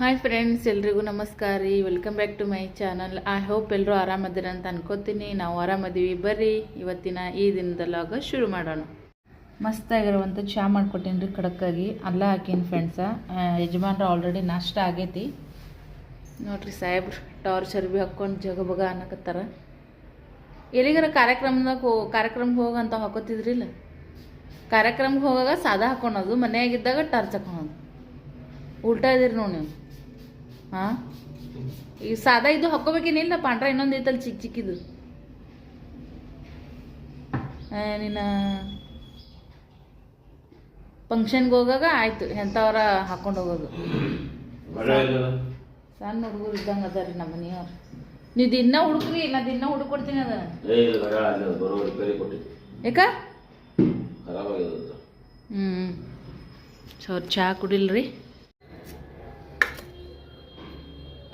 Hi friends, ಎಲ್ರಿಗೂ ನಮಸ್ಕಾರ ರೀ. Welcome back to my channel. I hope ಎಲ್ಲರೂ ಆರಾಮದಿರ ಅಂತ ಅನ್ಕೋತೀನಿ. ನಾವು ಆರಾಮದೀವಿ. ಬರ್ರಿ ಇವತ್ತಿನ ಈ ದಿನದಲ್ಲಾಗ ಶುರು ಮಾಡೋಣ. ಮಸ್ತಾಗಿರುವಂಥ ಚಹಾ ಮಾಡ್ಕೊಟ್ಟೀನಿ ರೀ, ಖಡಕ್ಕಾಗಿ ಅಲ್ಲ ಹಾಕೀನಿ ಫ್ರೆಂಡ್ಸ. ಯಜಮಾನ್ರು ಆಲ್ರೆಡಿ ನಾಷ್ಟ ಆಗೈತಿ ನೋಡ್ರಿ. ಸಾಹೇಬ್ರು ಟಾರ್ಚ್ ಅರ್ಬಿ ಹಾಕ್ಕೊಂಡು ಜಗಬಗ ಅನ್ನಕತ್ತಾರ. ಎಲ್ಲಿಗಾರ ಕಾರ್ಯಕ್ರಮಕ್ಕೆ ಹೋಗಂತ ಹಾಕೋತಿದ್ರಿಲ್ಲ. ಕಾರ್ಯಕ್ರಮಕ್ಕೆ ಹೋಗಾಗ ಸಾದಾ ಹಾಕೊಳೋದು, ಮನೆಯಾಗಿದ್ದಾಗ ಟಾರ್ಚ್ ಹಾಕೊಳೋದು. ಉಲ್ಟಾ ಇದೀರಿ ನೋಡಿ ನೀವು. ಹಾಂ, ಈಗ ಸಾದಾ ಇದು ಹಾಕ್ಕೋಬೇಕೇನಿಲ್ಲ, ಪಾಂಡ್ರ ಇನ್ನೊಂದು ಐತಲ್ಲಿ ಚಿಕ್ಕ ಚಿಕ್ಕಿದು. ನೀನು ಫಂಕ್ಷನ್ಗೆ ಹೋಗಾಗ ಆಯ್ತು ಎಂಥವ್ರ ಹಾಕೊಂಡು ಹೋಗೋದು. ಸಣ್ಣ ಹುಡುಗರು ಇದ್ದಂಗೆ ಅದ ರೀ ನಮ್ಮ ಮನೆಯವ್ರು. ನೀವು ದಿನ ಹುಡುಕ್ರಿ, ನಾ ದಿನ ಹುಡುಕೊಡ್ತೀನಿ. ಅದ ಯಾಕ ಸೊ ಚಹಾ ಕುಡಿಲ್ರಿ.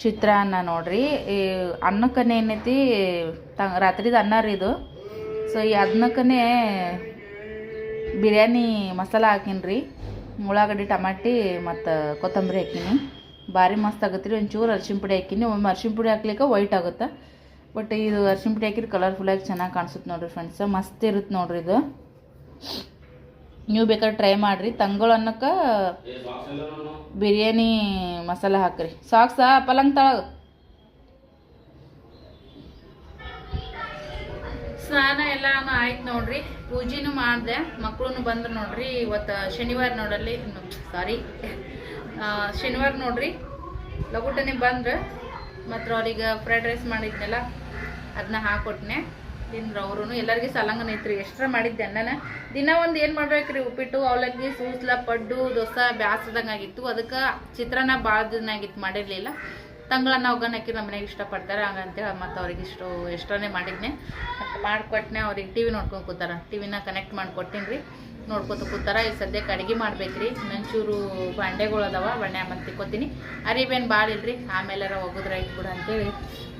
ಚಿತ್ರಾನ್ನ ನೋಡ್ರಿ. ಈ ಅನ್ನಕ್ಕನೇ ಏನೈತಿ, ರಾತ್ರಿದು ಅನ್ನ ರೀ ಇದು. ಸೊ ಈ ಅನ್ನಕ್ಕನೇ ಬಿರಿಯಾನಿ ಮಸಾಲ ಹಾಕೀನಿ, ಉಳ್ಳಾಗಡ್ಡಿ ಟಮಾಟಿ ಮತ್ತು ಕೊತ್ತಂಬರಿ ಹಾಕೀನಿ. ಭಾರಿ ಮಸ್ತ್ ಆಗತ್ತೆ ರೀ. ಒಂಚೂರು ಅರ್ಶಿಣ ಪುಡಿ ಹಾಕೀನಿ. ಒಮ್ಮೆ ಅರ್ಶಿಣ ಪುಡಿ ಹಾಕ್ಲಿಕ್ಕೆ ವೈಟ್ ಆಗುತ್ತೆ, ಬಟ್ ಇದು ಅರ್ಶಿಣ ಪುಡಿ ಹಾಕಿದ್ರೆ ಕಲರ್ಫುಲ್ಲಾಗಿ ಚೆನ್ನಾಗಿ ಕಾಣಿಸುತ್ತೆ ನೋಡ್ರಿ ಫ್ರೆಂಡ್ಸ್. ಮಸ್ತ್ ಇರುತ್ತೆ ನೋಡ್ರಿ ಇದು. ನೀವು ಬೇಕಾದ್ರೆ ಟ್ರೈ ಮಾಡಿರಿ. ತಂಗಳು ಅನ್ನಕ್ಕೆ ಬಿರಿಯಾನಿ ಮಸಾಲ ಹಾಕ್ರಿ. ಸಾಕ್ಸ ಪಲಂಗ್ ತಳಗ. ಸ್ನಾನ ಎಲ್ಲ ಆಯ್ತು ನೋಡ್ರಿ. ಪೂಜೆನೂ ಮಾಡಿದೆ, ಮಕ್ಕಳು ಬಂದ್ರು ನೋಡ್ರಿ. ಇವತ್ತು ಶನಿವಾರ ನೋಡಲ್ಲಿ, ಸಾರಿ ಶನಿವಾರ ನೋಡ್ರಿ. ಲಗುಟನೆ ಬಂದ್ರೆ ಮತ್ತು ಅವ್ರಿಗೆ ಫ್ರೈಡ್ ರೈಸ್ ಮಾಡಿದ್ನೆಲ್ಲ ಅದನ್ನ ಹಾಕೊಟ್ನೆ. ತಿಂದ್ರು ಅವರು. ಎಲ್ಲರಿಗೂ ಸಲಂಗನ ಐತ್ರಿ. ಎಷ್ಟರ ಮಾಡಿದ್ದೆ ಅನ್ನನ. ದಿನ ಒಂದು ಏನು ಮಾಡ್ಬೇಕ್ರಿ, ಉಪ್ಪಿಟ್ಟು, ಅವಲಕ್ಕಿ, ಸೂಸ್ಲ, ಪಡ್ಡು, ದೋಸೆ ಬ್ಯಾಸ್ರದಂಗೆ ಆಗಿತ್ತು. ಅದಕ್ಕೆ ಚಿತ್ರಾನ್ನ ಭಾಳ ದಿನ ಆಗಿತ್ತು ಮಾಡಿರಲಿಲ್ಲ. ತಂಗಳನ್ನ ಒಗ್ಗರಣೆ ಹಾಕಿ ನಮ್ಮ ಮನೆಗೆ ಇಷ್ಟಪಡ್ತಾರೆ ಹಂಗಂತೇಳಿ ಮತ್ತು ಅವ್ರಿಗೆ ಎಷ್ಟನೇ ಮಾಡಿದ್ನೆ. ಮತ್ತು ಮಾಡಿಕೊಟ್ನೆ. ಅವ್ರಿಗೆ ಟಿ ವಿ ನೋಡ್ಕೊಂಡು ಕೂತಾರ. ಟಿ ವಿನ ಕನೆಕ್ಟ್ ಮಾಡಿಕೊಟ್ಟಿನಿ ರೀ, ನೋಡ್ಕೊತ ಕೂತಾರ. ಈಗ ಸದ್ಯಕ್ಕೆ ಅಡುಗೆ ಮಾಡ್ಬೇಕ್ರಿ. ನಂಚೂರು ಬಾಂಡೆಗಳು ಅದಾವ, ಬಣ್ಣೆ ಮತ್ತು ತಿಕ್ಕೋತೀನಿ. ಅರಿವೇನು ಭಾಳ ಇಲ್ರಿ, ಆಮೇಲೆ ಒಗದ್ರೆ ಆಯ್ತು ಬಿಡು ಅಂತೇಳಿ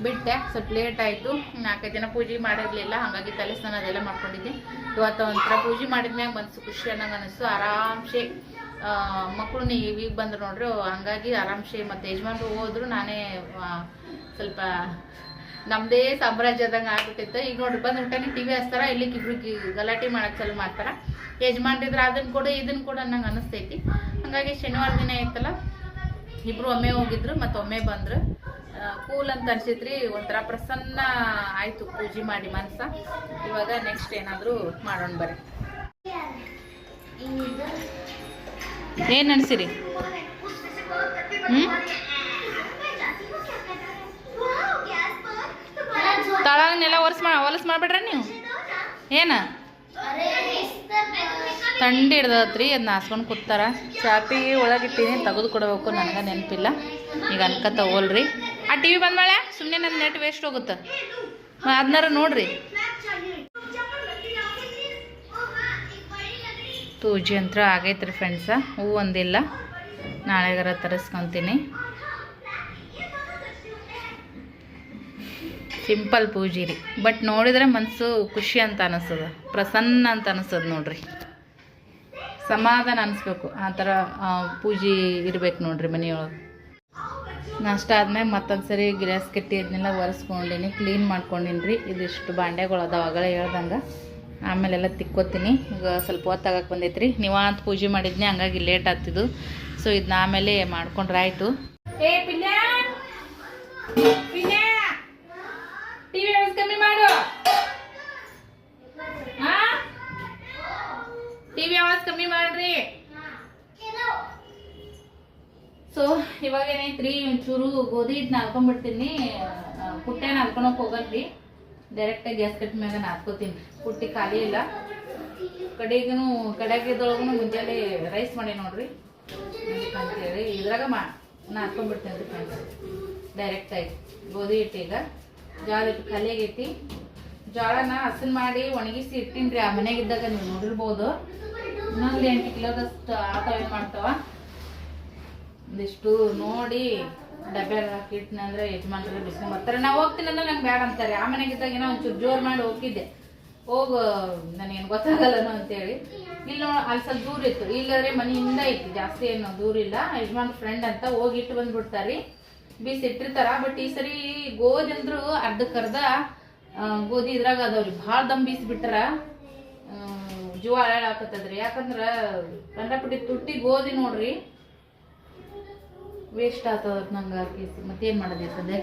ಬಿಟ್ಟೆ. ಸ್ವಲ್ಪ ಲೇಟ್ ಆಯಿತು. 4-5 ದಿನ ಪೂಜೆ ಮಾಡಿರಲಿಲ್ಲ, ಹಾಗಾಗಿ ತಲೆ ಸ್ನಾನ ಅದೆಲ್ಲ ಮಾಡ್ಕೊಂಡಿದ್ದೆ. ಇವತ್ತು ಒಂಥರ ಪೂಜೆ ಮಾಡಿದ್ಮ್ಯಾಗ ಮನಸ್ಸು ಖುಷಿ ಅನ್ನಂಗೆ ಅನಿಸ್ತು. ಆರಾಮ್ಸೆ ಮಕ್ಕಳು ಈಗ ಬಂದ್ರು ನೋಡ್ರಿ, ಹಂಗಾಗಿ ಆರಾಮ್ಸೆ. ಮತ್ತು ಯಜಮಾನ್ರು ಹೋದ್ರು, ನಾನೇ ಸ್ವಲ್ಪ ನಮ್ಮದೇ ಸಾಮ್ರಾಜ್ಯದಂಗೆ ಆಗ್ಬಿಟ್ಟಿತ್ತು. ಈಗ ನೋಡ್ರಿ ಬಂದು ಊಟನೇ ಟಿ ವಿ ಹಚ್ತಾರ, ಇಲ್ಲಿಗೆ ಇಬ್ರಿಗೆ ಗಲಾಟೆ ಮಾಡಕ್ಕೆ ಚಲೋ ಮಾಡ್ತಾರೆ. ಯಜಮಾನ್ರಿದ್ರೆ ಅದನ್ನು ಕೊಡು ಇದನ್ನು ಕೊಡು ಅನ್ನಂಗೆ ಅನ್ನಿಸ್ತೈತಿ. ಹಾಗಾಗಿ ಶನಿವಾರ ದಿನ ಐತಲ್ಲ, ಇಬ್ಬರು ಒಮ್ಮೆ ಹೋಗಿದ್ರು ಮತ್ತು ಒಮ್ಮೆ ಬಂದ್ರು. ಕೂಲ್ ಅಂತ ಅನ್ಸಿತ್ರಿ. ಒಂಥರ ಪ್ರಸನ್ನ ಆಯಿತು ಪೂಜೆ ಮಾಡಿ ಮನ್ಸ. ಇವಾಗ ನೆಕ್ಸ್ಟ್ ಏನಾದರೂ ಮಾಡೋಣ ಬರ್ರಿ. ಏನು ಅನ್ಸಿರಿ? ತಳಗನೆಲ್ಲ ಹೊಲಸು ಮಾಡ್ಬಿಡ್ರಿ ನೀವು. ಏನು ಥಂಡಿ ಹಿಡ್ದತ್ರಿ, ಅದನ್ನ ಹಾಸ್ಕೊಂಡು ಕೂತಾರ. ಚಾಪಿ ಒಳಗಿಟ್ಟಿನಿ, ತೆಗೆದು ಕೊಡಬೇಕು. ನನಗೆ ನೆನಪಿಲ್ಲ, ಈಗ ಅನ್ಕ ತಗೋಲ್ರಿ. ಆ ಟಿ ವಿ ಬಂದ ಮೇಲೆ ಸುಮ್ಮನೆ ನನ್ನ ನೆಟ್ ವೇಸ್ಟ್ ಹೋಗುತ್ತೆ. ಅದನ್ನಾರ ನೋಡ್ರಿ. ಪೂಜೆ ಅಂತ ಆಗೈತ್ರಿ ಫ್ರೆಂಡ್ಸ. ಹೂ ಒಂದಿಲ್ಲ, ನಾಳೆಗಾರ ತರಿಸ್ಕೊತೀನಿ. ಸಿಂಪಲ್ ಪೂಜೆ ರೀ, ಬಟ್ ನೋಡಿದ್ರೆ ಮನಸ್ಸು ಖುಷಿ ಅಂತ ಅನಿಸ್ತದ, ಪ್ರಸನ್ನ ಅಂತ ಅನಿಸ್ತದ ನೋಡ್ರಿ. ಸಮಾಧಾನ ಅನಿಸ್ಬೇಕು, ಆ ಥರ ಪೂಜೆ ಇರ್ಬೇಕು ನೋಡ್ರಿ ಮನೆಯೊಳಗೆ. ನಾಷ್ಟ ಆದ್ಮೇಲೆ ಮತ್ತೊಂದು ಸರಿ ಗ್ಯಾಸ್ ಕಟ್ಟಿ ಅದನ್ನೆಲ್ಲ ಒರೆಸ್ಕೊಂಡಿನಿ, ಕ್ಲೀನ್ ಮಾಡ್ಕೊಂಡಿನಿ ರೀ. ಇದಿಷ್ಟು ಬಾಂಡೆಗಳು ಅದಾವ ಆಗಲೇ ಹೇಳ್ದಂಗೆ. ಆಮೇಲೆಲ್ಲ ತಿಕ್ಕೋತೀನಿ. ಈಗ ಸ್ವಲ್ಪ ಹೊತ್ತಾಗಕ್ಕೆ ಬಂದೈತ್ರಿ. ನೀವಂತ ಪೂಜೆ ಮಾಡಿದ್ನಿ, ಹಂಗಾಗಿ ಲೇಟ್ ಆಗ್ತಿದ್ದು. ಸೊ ಇದನ್ನ ಆಮೇಲೆ ಮಾಡ್ಕೊಂಡ್ರೆ ಆಯಿತು. ಟಿವಿ ಕಮ್ಮಿ ಮಾಡು, ಟಿವಿ ಆವಾಜ್ ಕಮ್ಮಿ ಮಾಡ್ರಿ. ಸೊ ಇವಾಗ ಏನೈತ್ರಿ, ಒಂಚೂರು ಗೋಧಿ ಹಿಟ್ಟು ನಾದ್ಕೊಂಡ್ಬಿಡ್ತೀನಿ. ಪುಟ್ಟೆ ನಾದ್ಕೊಳಕ್ ಹೋಗಲ್ರಿ, ಡೈರೆಕ್ಟಾಗಿ ಗ್ಯಾಸ್ ಕಟ್ ಮ್ಯಾಗ ನಾದ್ಕೋತೀನಿ. ಪುಟ್ಟಿ ಖಾಲಿ ಇಲ್ಲ. ಕಡೆಗಿದೊಳಗೂ ಮುಂಜಾನೆ ರೈಸ್ ಮಾಡಿ ನೋಡ್ರಿ ಅಂತೇಳಿ ಇದ್ರಾಗ ನಾದ್ಕೊಂಡ್ಬಿಡ್ತೀನಿ ರೀ ಫ್ರೆಂಡ್ಸ್, ಡೈರೆಕ್ಟಾಗಿ. ಗೋಧಿ ಹಿಟ್ಟು ಈಗ ಜೋಳ ಹಿಟ್ಟು ಖಾಲಿ ಆಗೈತಿ. ಜೋಳನ ಹಸನ್ ಮಾಡಿ ಒಣಗಿಸಿ ಇಟ್ಟಿನಿ ರೀ. ಆ ಮನೆಗಿದ್ದಾಗ ನೀವು ನೋಡಿರ್ಬೋದು. ಇನ್ನೊಂದು 8 ಕಿಲೋದಷ್ಟು ಆತಾವೇನು ಮಾಡ್ತಾವ. ಒಂದಿಷ್ಟು ನೋಡಿ ಡಬ್ಬ್ಯಾಗ ಹಾಕಿಟ್ನಂದ್ರೆ ಯಜಮಾನ್ರೆ ಬಿಸ್ಕೊಂಡ್ ಬರ್ತಾರೆ. ನಾವು ಹೋಗ್ತೀನಿ ಅಂದ್ರೆ ನಂಗೆ ಬೇಡ ಅಂತಾರೆ. ಆ ಮನೆಗಿದ್ದಾಗ ಏನೋ ಒಂಚೂರು ಜೋರು ಮಾಡಿ ಹೋಗಿದ್ದೆ, ಹೋಗ ನನಗೇನು ಗೊತ್ತಾಗಲ್ಲನೋ ಅಂತೇಳಿ ಇಲ್ಲಿ ಅಲ್ಲಿ ಸ್ವಲ್ಪ ದೂರ ಇತ್ತು, ಇಲ್ಲದ್ರೆ ಮನೆಯಿಂದ ಇತ್ತು, ಜಾಸ್ತಿ ಏನು ದೂರ ಇಲ್ಲ. ಯಜಮಾನ್ ಫ್ರೆಂಡ್ ಅಂತ ಹೋಗಿಟ್ಟು ಬಂದ್ಬಿಡ್ತಾರಿ, ಬೀಸಿಟ್ಟಿರ್ತಾರ. ಬಟ್ ಈ ಸರಿ ಗೋಧಿ ಅಂದ್ರು ಅರ್ಧಕ್ಕರ್ಧ ಗೋಧಿ ಇದ್ರಾಗ ಅದಾವ್ರಿ, ಭಾಳ ದಮ್ ಬೀಸಿಬಿಟ್ಟಾರ. ಜೀವ ಹಾಳಾಕತ್ತದ್ರಿ, ಯಾಕಂದ್ರ ಕಂಡಪಟ್ಟಿ ತುಟ್ಟಿ ಗೋಧಿ ನೋಡ್ರಿ ವೇಸ್ಟ್ ಆಗ್ತದ ನಂಗೆ ಹಾಕಿಸಿ. ಮತ್ತೇನು ಮಾಡೋದೈತದೆ,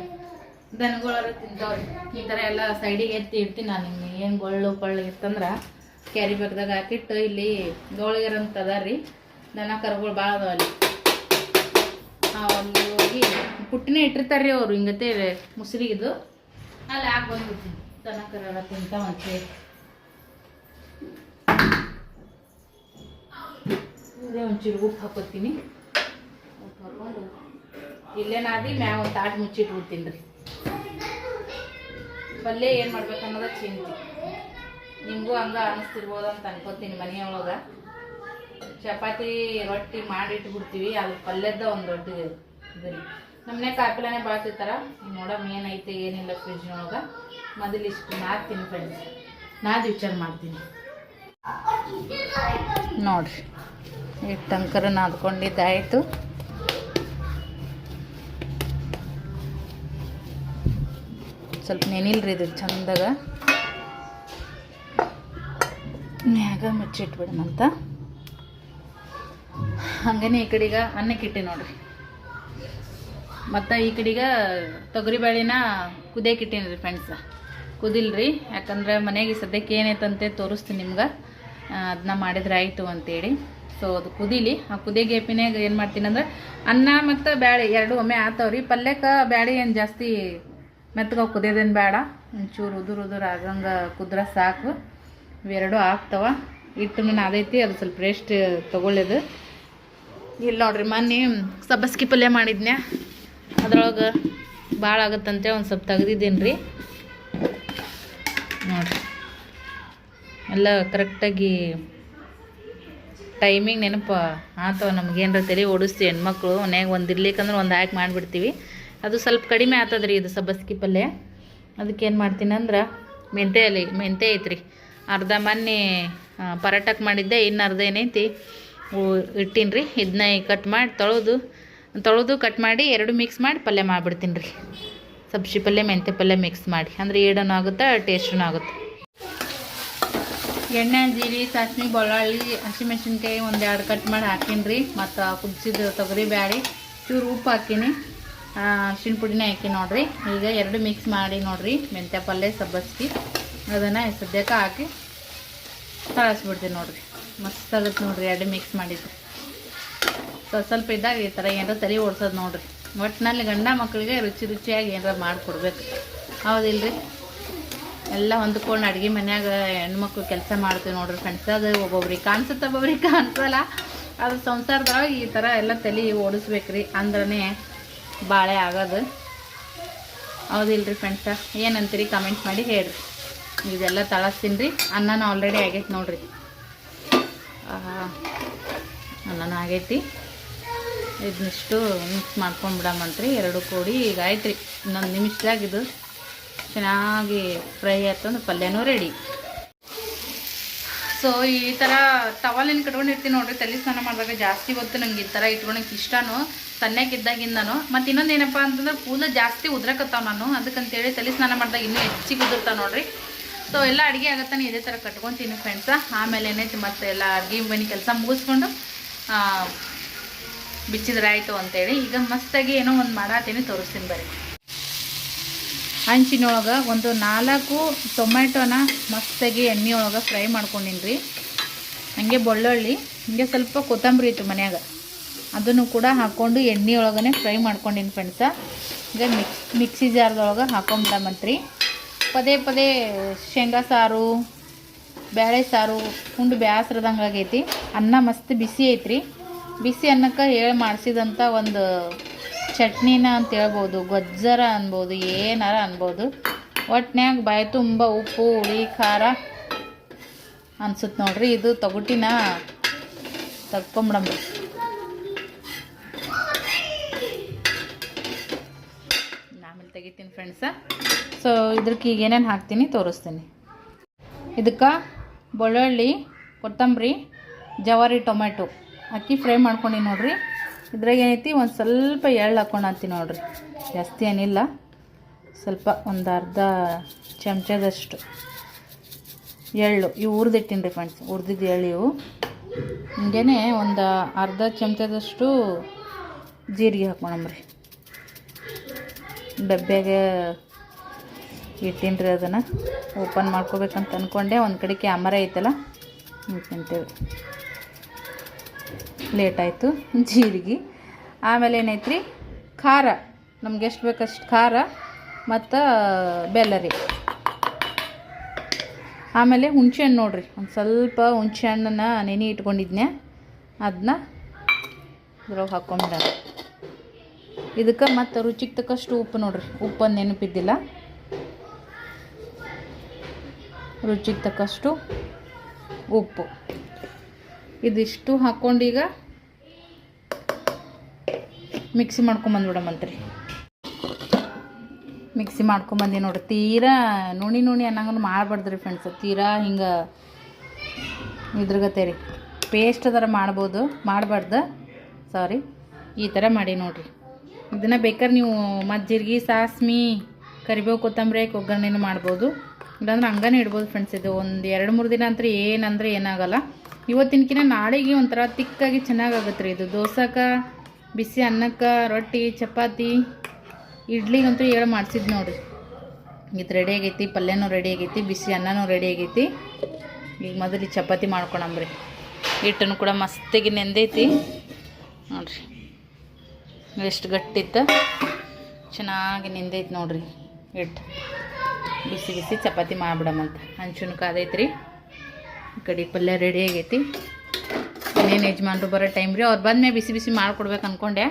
ದನಗಳಾರ ತಿಂತಾವ್ರಿ. ಈ ಥರ ಎಲ್ಲ ಸೈಡಿಗೆ ಎತ್ತಿ ಇಡ್ತೀನಿ ನಾನು. ಏನು ಗೊಳ್ಳು ಪಳ್ಳು ಇತ್ತಂದ್ರೆ ಕ್ಯಾರಿ ಬ್ಯಾಗ್ದಾಗ ಹಾಕಿಟ್ಟು ಇಲ್ಲಿ ಗೋಳಿಗೆರ ಅಂತ ಅದ ರೀ, ದನ ಕರುಗಳು ಭಾಳ ಅದಾವ ಅಲ್ಲಿ. ಅಲ್ಲಿ ಹೋಗಿ ಪುಟ್ಟಿನೇ ಇಟ್ಟಿರ್ತಾರೆ ರೀ ಅವರು, ಹಿಂಗತೆ ಮುಸ್ರಿಗಿದು ಅಲ್ಲಿ ಹಾಕಿ ಬಂದ್ಬಿಡ್ತೀನಿ. ದನ ಕರ ತಿಂತಾವಂತೆ. ಇದೇ ಒಂಚೂರು ಉಪ್ಪು ಹಾಕೋತೀನಿ. ಉಪ್ಪು ಹಾಕೊಂಡು ಇಲ್ಲೇನಾದಿ ಮ್ಯಾಗ ಒಂದು ತಾಟ್ ಮುಚ್ಚಿಟ್ಬಿಡ್ತೀನಿ ರೀ. ಪಲ್ಯ ಏನು ಮಾಡ್ಬೇಕು ಅನ್ನೋದ ಚಿಂತೆ. ನಿಮಗೂ ಹಂಗೆ ಅನ್ನಿಸ್ತಿರ್ಬೋದು ಅಂತ ಅನ್ಕೋತೀನಿ. ಮನೆಯೊಳಗೆ ಚಪಾತಿ ರೊಟ್ಟಿ ಮಾಡಿಟ್ಬಿಡ್ತೀವಿ, ಅದು ಪಲ್ಯದ ಒಂದು ದೊಡ್ಡ ಇದು ರೀ. ನಮ್ಮನೆ ಕಾಯಿಪಲ್ಯನೇ ಬಳಸಿರ್ತಾರ. ನೋಡಮ್ಮ ಏನೈತೆ ಏನಿಲ್ಲ ಫ್ರಿಜ್ನೊಳಗೆ. ಮೊದಲು ಇಷ್ಟು ನಾದ್ತೀನಿ ಫ್ರೆಂಡ್ಸ್, ನಾದಿ ವಿಚಾರ ಮಾಡ್ತೀನಿ ನೋಡ್ರಿ. ಇಟ್ಟಂಕರ ನಾದ್ಕೊಂಡಿದ್ದಾಯಿತು. ಸ್ವಲ್ಪ ನೆನಿಲ್ರಿ ಇದು ಚಂದಾಗ, ಮ್ಯಾಗ ಮುಚ್ಚಿಟ್ಬಿಡಮಂತ. ಹಾಗೇನೆ ಈ ಕಡೆಗ ಅನ್ನಕ್ಕೆ ಇಟ್ಟೆ ನೋಡ್ರಿ. ಮತ್ತು ಈ ಕಡೆಗ ತೊಗರಿಬೇಳೆನ ಕುದಿಯಕ್ಕೆ ಇಟ್ಟೀನಿ ರೀ ಫ್ರೆಂಡ್ಸ. ಕುದಿಲ್ರಿ, ಯಾಕಂದ್ರೆ ಮನೆಗೆ ಸದ್ಯಕ್ಕೆ ಏನೈತಂತೆ ತೋರಿಸ್ತೀನಿ ನಿಮ್ಗೆ, ಅದನ್ನ ಮಾಡಿದ್ರೆ ಆಯಿತು ಅಂತೇಳಿ. ಸೊ ಅದು ಕುದೀಲಿ. ಆ ಕುದಿಯ ಗೇಪಿನಾಗ ಏನು ಮಾಡ್ತೀನಿ ಅಂದ್ರೆ ಅನ್ನ ಮತ್ತು ಬ್ಯಾಳೆ ಎರಡು ಒಮ್ಮೆ ಆತವ್ರಿ. ಪಲ್ಯಕ್ಕೆ ಬ್ಯಾಳೆ ಏನು ಜಾಸ್ತಿ ಮೆತ್ತಗೆ ಕುದಿಯೋದೇನು ಬೇಡ, ಒಂಚೂರು ಉದುರು ಆಗಂಗೆ ಕುದ್ರೆ ಸಾಕು. ಇವೆರಡು ಆಗ್ತವ. ಹಿಟ್ಟು ಅದೈತಿ, ಅದು ಸ್ವಲ್ಪ ರೆಸ್ಟ್ ತೊಗೊಳ್ಳೋದು. ಇಲ್ಲಿ ನೋಡ್ರಿ, ಮೊನ್ನೆ ಸಬ್ಬಸ್ಗಿ ಪಲ್ಯ ಮಾಡಿದ್ನ್ಯಾ, ಅದ್ರೊಳಗೆ ಭಾಳ ಆಗುತ್ತಂತೆ ಒಂದು ಸ್ವಲ್ಪ ತೆಗ್ದಿದ್ದೀನಿ ರೀ. ನೋಡ್ರಿ ಎಲ್ಲ ಕರೆಕ್ಟಾಗಿ ಟೈಮಿಂಗ್ ನೆನಪು ಆತವ. ನಮಗೇನ್ರ ತಲೆ ಓಡಿಸ್ತೀವಿ ಹೆಣ್ಮಕ್ಳು, ಮನ್ಯಾಗ ಒಂದು ಇರ್ಲಿಕ್ಕಂದ್ರೆ ಒಂದು ಹಾಕಿ ಮಾಡಿಬಿಡ್ತೀವಿ. ಅದು ಸ್ವಲ್ಪ ಕಡಿಮೆ ಆಗ್ತದ್ರಿ ಇದು ಸಬ್ಬಸ್ಗಿ ಪಲ್ಯ. ಅದಕ್ಕೇನು ಮಾಡ್ತೀನಿ ಅಂದ್ರೆ ಮೆಂತೆ ಐತ್ರಿ ಅರ್ಧ. ಮೊನ್ನೆ ಪರಾಟಕ್ಕೆ ಮಾಡಿದ್ದೆ, ಇನ್ನು ಅರ್ಧ ಏನೈತಿ ಇಟ್ಟೀನಿ ರೀ. ಇದನ್ನ ಕಟ್ ಮಾಡಿ ತೊಳೆದು ಕಟ್ ಮಾಡಿ ಎರಡು ಮಿಕ್ಸ್ ಮಾಡಿ ಪಲ್ಯ ಮಾಡಿಬಿಡ್ತೀನಿ ರೀ. ಸಬ್ಸಿ ಪಲ್ಯ ಮೆಂತೆ ಪಲ್ಯ ಮಿಕ್ಸ್ ಮಾಡಿ, ಅಂದರೆ ಈಡನೂ ಆಗುತ್ತೆ ಟೇಸ್ಟೂ ಆಗುತ್ತೆ. ಎಣ್ಣೆ ಜೀರಿಗೆ ಸಾಸಿವೆ ಬೆಳ್ಳುಳ್ಳಿ ಹಸಿಮೆಣ್ಸಿನ್ಕಾಯಿ ಒಂದೆರಡು ಕಟ್ ಮಾಡಿ ಹಾಕೀನಿ ರೀ. ಮತ್ತು ಕುದಿಸಿದ ತೊಗರಿ ಬ್ಯಾಳೆ ಚೂರು ಉಪ್ಪು ಹಾಕೀನಿ, ಅರ್ಶಿಣ ಪುಡಿನೇ ಹಾಕಿ ನೋಡ್ರಿ. ಈಗ ಎರಡು ಮಿಕ್ಸ್ ಮಾಡಿ ನೋಡ್ರಿ, ಮೆಂತ್ಯ ಪಲ್ಯ ಸಬ್ಬಸ್ಗಿ ಅದನ್ನು ಸದ್ಯಕ್ಕೆ ಹಾಕಿ ತಳಿಸ್ಬಿಡ್ತೀನಿ ನೋಡ್ರಿ. ಮಸ್ತ್ ಆಗುತ್ತೆ ನೋಡ್ರಿ ಎರಡು ಮಿಕ್ಸ್ ಮಾಡಿದ್ದು. ಸ್ವಲ್ಪ ಇದ್ದಾಗ ಈ ಥರ ಏನಾರ ತಲೆ ಓಡಿಸೋದು ನೋಡ್ರಿ. ಒಟ್ಟಿನಲ್ಲಿ ಗಂಡ ಮಕ್ಕಳಿಗೆ ರುಚಿಯಾಗಿ ಏನಾರ ಮಾಡಿಕೊಡ್ಬೇಕು, ಹೌದಿಲ್ರಿ? ಎಲ್ಲ ಹೊಂದ್ಕೊಂಡು ಅಡುಗೆ ಮನ್ಯಾಗ ಹೆಣ್ಮಕ್ಳು ಕೆಲಸ ಮಾಡ್ತೀವಿ ನೋಡ್ರಿ ಫ್ರೆಂಡ್ಸ್. ಅದು ಒಬ್ಬೊಬ್ರಿಗೆ ಕಾಣಿಸುತ್ತೆ, ಒಬ್ಬೊಬ್ರಿಗೆ ಕಾಣಿಸಲ್ಲ. ಅದು ಸಂಸಾರದೊಳಗೆ ಈ ಥರ ಎಲ್ಲ ತಲೆ ಓಡಿಸ್ಬೇಕ್ರಿ, ಅಂದ್ರೇ ಬಾಳೆ ಆಗೋದು, ಹೌದಿಲ್ರಿ ಫ್ರೆಂಡ್ಸ? ಏನಂತೀರಿ ಕಮೆಂಟ್ ಮಾಡಿ ಹೇಳ್ರಿ. ಇದೆಲ್ಲ ತಳಸ್ತೀನಿ ರೀ. ಅನ್ನನೂ ಆಲ್ರೆಡಿ ಆಗೈತಿ ನೋಡ್ರಿ, ಅನ್ನನೂ ಆಗೈತಿ. ಇದನ್ನಿಷ್ಟು ಮಿಕ್ಸ್ ಮಾಡ್ಕೊಂಡ್ಬಿಡಮಂತ್ರಿ ಎರಡು ಕೂಡಿ. ಈಗ ಆಯ್ತು ರೀ, ಇನ್ನೊಂದು ನಿಮಿಷದಾಗ ಇದು ಚೆನ್ನಾಗಿ ಫ್ರೈ ಆಯ್ತಂದ್ರೆ ಪಲ್ಯನೂ ರೆಡಿ. ಸೊ ಈ ಥರ ಟವಲಿನ ಕಟ್ಕೊಂಡಿರ್ತೀನಿ ನೋಡ್ರಿ. ತಲೆ ಸ್ನಾನ ಮಾಡಿದಾಗ ಜಾಸ್ತಿ ಹೊತ್ತು ನಂಗೆ ಈ ಥರ ಇಟ್ಕೊಳಕ್ಕೆ ಇಷ್ಟನೂ, ಸಣ್ಣಕ್ಕಿದ್ದಾಗಿಂದನೂ. ಮತ್ತು ಇನ್ನೊಂದು ಏನಪ್ಪ ಅಂತಂದ್ರೆ ಕೂದಲು ಜಾಸ್ತಿ ಉದ್ರಕತ್ತಾವ ನಾನು, ಅದಕ್ಕಂತೇಳಿ ತಲೆ ಸ್ನಾನ ಮಾಡಿದಾಗ ಇನ್ನೂ ಹೆಚ್ಚಿಗೆ ಉದುರ್ತಾವೆ ನೋಡ್ರಿ. ಸೊ ಎಲ್ಲ ಅಡುಗೆ ಆಗತ್ತಾನೆ ಇದೇ ಥರ ಕಟ್ಕೊತೀನಿ ಫ್ರೆಂಡ್ಸ. ಆಮೇಲೆ ಏನೈತಿ ಮತ್ತೆ ಎಲ್ಲ ಅಡುಗೆ ಮನೆ ಕೆಲಸ ಮುಗಿಸ್ಕೊಂಡು ಬಿಚ್ಚಿದ್ರೆ ಆಯಿತು ಅಂತೇಳಿ ಈಗ ಮಸ್ತಾಗಿ ಏನೋ ಒಂದು ಮಾಡತ್ತೀನಿ, ತೋರಿಸ್ತೀನಿ ಬರ್ರಿ. ಹಂಚಿನೊಳಗೆ ಒಂದು 4 ಟೊಮೆಟೊನ ಮಸ್ತಾಗಿ ಎಣ್ಣೆ ಒಳಗೆ ಫ್ರೈ ಮಾಡ್ಕೊಂಡಿನಿ ರೀ. ಹಂಗೆ ಬೆಳ್ಳುಳ್ಳಿ, ಹಂಗೆ ಸ್ವಲ್ಪ ಕೊತ್ತಂಬರಿ ಇತ್ತು ಮನ್ಯಾಗ, ಅದನ್ನು ಕೂಡ ಹಾಕ್ಕೊಂಡು ಎಣ್ಣೆ ಒಳಗನೆ ಫ್ರೈ ಮಾಡ್ಕೊಂಡಿನಿ ಫ್ರೆಂಡ್ಸ. ಈಗ ಮಿಕ್ಸಿ ಜಾರ್ದೊಳಗೆ ಹಾಕೊಂಬಿಡಮಂತ್ರಿ. ಪದೇ ಪದೇ ಶೇಂಗಾ ಸಾರು ಬೇಳೆ ಸಾರು ಉಂಡು ಬೇಸರದಂಗೆ ಆಗೈತಿ. ಅನ್ನ ಮಸ್ತ್ ಬಿಸಿ ಐತ್ರಿ. ಬಿಸಿ ಅನ್ನಕ್ಕೆ ಹೇಳಿ ಮಾಡಿಸಿದಂಥ ಒಂದು ಚಟ್ನಿನ ಅಂತ ಹೇಳ್ಬೋದು, ಗೊಜ್ಜರ ಅನ್ಬೋದು, ಏನಾರ ಅನ್ಬೋದು. ಒಟ್ನ್ಯಾಗ ಬಾಯಿ ತುಂಬ ಉಪ್ಪು ಹುಳಿ ಖಾರ ಅನ್ಸುತ್ತೆ ನೋಡ್ರಿ. ಇದು ತೊಗುಟಿನ ತಗ್ಕೊಂಬಿಡಂಬ್ರಿ. ಆಮೇಲೆ ತೆಗಿತೀನಿ ಫ್ರೆಂಡ್ಸ. ಸೊ ಇದಕ್ಕೆ ಈಗ ಏನೇನು ಹಾಕ್ತೀನಿ ತೋರಿಸ್ತೀನಿ. ಇದಕ್ಕೆ ಬೆಳ್ಳುಳ್ಳಿ, ಕೊತ್ತಂಬರಿ, ಜವಾರಿ ಟೊಮೆಟೊ ಹಾಕಿ ಫ್ರೈ ಮಾಡ್ಕೊಂಡು ನೋಡಿರಿ. ಇದ್ರಾಗ ಏನೈತಿ ಒಂದು ಸ್ವಲ್ಪ ಎಳ್ಳು ಹಾಕ್ಕೊಂಡಂತೀನಿ ನೋಡಿರಿ, ಜಾಸ್ತಿ ಏನಿಲ್ಲ, ಸ್ವಲ್ಪ ಒಂದು ಅರ್ಧ ಚಮಚದಷ್ಟು ಎಳ್ಳು. ಇವು ಹುರಿದಿಟ್ಟಿನಿ ರೀ ಫ್ರೆಂಡ್ಸ್, ಹುರಿದಿದ್ದು ಎಳ್ಳು ಇವು. ಹಿಂಗೇ ಒಂದು ಅರ್ಧ ಚಮಚದಷ್ಟು ಜೀರಿಗೆ ಹಾಕ್ಕೊಳಮ್ರಿ. ಡಬ್ಬ್ಯಾಗೆ ಇಟ್ಟೀನಿ ರೀ, ಅದನ್ನು ಓಪನ್ ಮಾಡ್ಕೋಬೇಕಂತ ಅಂದ್ಕೊಂಡೆ. ಒಂದು ಕಡೆ ಕ್ಯಾಮರಾ ಐತಲ್ಲ ಅಂತೇಳಿ ಲೇಟ್ ಆಯಿತು. ಜೀರಿಗೆ, ಆಮೇಲೆ ಏನೈತ್ರಿ ಖಾರ, ನಮ್ಗೆ ಎಷ್ಟು ಬೇಕಷ್ಟು ಖಾರ ಮತ್ತು ಬೆಲ್ಲ ರೀ. ಆಮೇಲೆ ಹುಣಸೆಹಣ್ಣು ನೋಡಿರಿ, ಒಂದು ಸ್ವಲ್ಪ ಹುಣಸೆಹಣ್ಣನ್ನು ನೆನೆ ಇಟ್ಕೊಂಡಿದ್ನೆ, ಅದನ್ನ ಇದ್ರೊಳಗೆ ಹಾಕ್ಕೊಂಡ. ಇದಕ್ಕೆ ಮತ್ತು ರುಚಿಗೆ ತಕ್ಕಷ್ಟು ಉಪ್ಪು ನೋಡಿರಿ, ಉಪ್ಪನ್ನು ನೆನಪಿದ್ದಿಲ್ಲ. ರುಚಿಗೆ ತಕ್ಕಷ್ಟು ಉಪ್ಪು ಇದಿಷ್ಟು ಹಾಕ್ಕೊಂಡೀಗ ಮಿಕ್ಸಿ ಮಾಡ್ಕೊಂಬಂದ್ಬಿಡಮಂತ್ರಿ. ಮಿಕ್ಸಿ ಮಾಡ್ಕೊಂಬಂದು ನೋಡಿರಿ. ತೀರಾ ನುಣಿ ಅನ್ನಂಗೆ ಮಾಡಬಾರ್ದ್ರಿ ಫ್ರೆಂಡ್ಸ್, ತೀರಾ ಹಿಂಗೆ ಇದ್ರಗತ್ತೆ ರೀ, ಪೇಸ್ಟ್ ಥರ ಮಾಡ್ಬೋದು, ಮಾಡಬಾರ್ದು, ಸಾರಿ. ಈ ಥರ ಮಾಡಿ ನೋಡಿರಿ. ಇದನ್ನು ಬೇಕಾದ್ರೆ ನೀವು ಮತ್ತು ಜೀರಿಗೆ, ಸಾಸ್ಮಿ, ಕರಿಬೇವು, ಕೊತ್ತಂಬರಿ ಹಾಕಿ ಒಗ್ಗರಣೆನೂ ಮಾಡ್ಬೋದು, ಇಲ್ಲಾಂದ್ರೆ ಹಂಗನೇ ಇಡ್ಬೋದು ಫ್ರೆಂಡ್ಸ್. ಇದು ಒಂದು 2-3 ದಿನ ಅಂತ ಏನಂದರೆ ಏನಾಗಲ್ಲ. ಇವತ್ತಿನಕಿನ ನಾಳೆಗೆ ಒಂಥರ ತಿಕ್ಕಾಗಿ ಚೆನ್ನಾಗಾಗತ್ತೆ ರೀ ಇದು. ದೋಸೆಗೆ, ಬಿಸಿ ಅನ್ನಕ್ಕೆ, ರೊಟ್ಟಿ, ಚಪಾತಿ, ಇಡ್ಲಿಗಂತೂ ಹೇಳಿ ಮಾಡಿಸಿದ್ದು ನೋಡಿರಿ. ಇದು ರೆಡಿ ಆಗೈತಿ, ಪಲ್ಯನೂ ರೆಡಿ ಆಗೈತಿ, ಬಿಸಿ ಅನ್ನನೂ ರೆಡಿ ಆಗೈತಿ. ಈಗ ಮೊದಲು ಚಪಾತಿ ಮಾಡ್ಕೊಳಮ್ರಿ. ಹಿಟ್ಟನ್ನು ಕೂಡ ಮಸ್ತಿಗೆ ನೆಂದೈತಿ ನೋಡಿರಿ, ಎಷ್ಟು ಗಟ್ಟಿತ್ತು, ಚೆನ್ನಾಗಿ ನೆಂದೈತಿ ನೋಡಿರಿ ಹಿಟ್ಟು. ಬಿಸಿ ಬಿಸಿ ಚಪಾತಿ ಮಾಡಿಬಿಡಮಂತ. ಹಂಚುನು ಕಾದೈತ್ರಿ, ಈ ಕಡೆ ಪಲ್ಯ ರೆಡಿ ಆಗೈತಿ. ಇನ್ನೇನು ಯಜಮಾನ್ರು ಬರೋ ಟೈಮ್ ರೀ, ಅವ್ರು ಬಂದ್ಮೇಲೆ ಬಿಸಿ ಬಿಸಿ ಮಾಡ್ಕೊಡ್ಬೇಕು ಅಂದ್ಕೊಂಡೆ,